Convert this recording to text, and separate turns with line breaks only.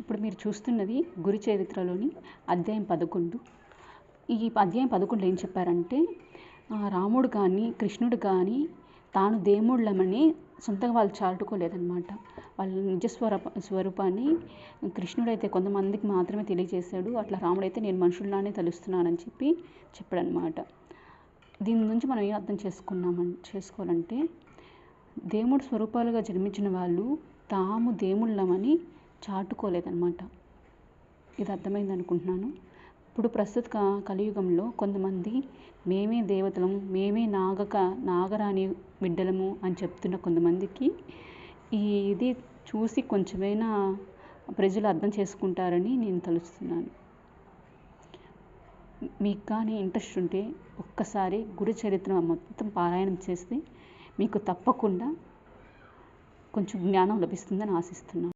ఇప్పుడు మీరు చూస్తున్నది గురు చరిత్రలోని అధ్యాయం 11. ఈ అధ్యాయం 11 ఏం చెప్పారంటే, రాముడు కానీ కృష్ణుడు కానీ తాను దేవుళ్ళమని సొంతంగా వాళ్ళు చాటుకోలేదన్నమాట. వాళ్ళ నిజ స్వరూపాన్ని కృష్ణుడైతే కొంతమందికి మాత్రమే తెలియజేశాడు. అట్లా రాముడైతే నేను మనుషుల్లానే తలుస్తున్నానని చెప్పాడనమాట. దీని నుంచి మనం ఏం అర్థం చేసుకోవాలంటే, దేవుడు స్వరూపాలుగా జన్మించిన వాళ్ళు తాము దేవుళ్ళమని చాటుకోలేదన్నమాట. ఇది అర్థమైంది అనుకుంటున్నాను. ఇప్పుడు ప్రస్తుత కలియుగంలో కొంతమంది మేమే దేవతలం, మేమే నాగరాణి బిడ్డలము అని చెప్తున్న కొంతమందికి ఇది చూసి కొంచెమైనా ప్రజలు అర్థం చేసుకుంటారని నేను తలుస్తున్నాను. మీకు కానీ ఇంట్రెస్ట్ ఉంటే ఒక్కసారి గురు చరిత్ర మొత్తం పారాయణం చేస్తే మీకు తప్పకుండా కొంచెం జ్ఞానం లభిస్తుందని ఆశిస్తున్నాను.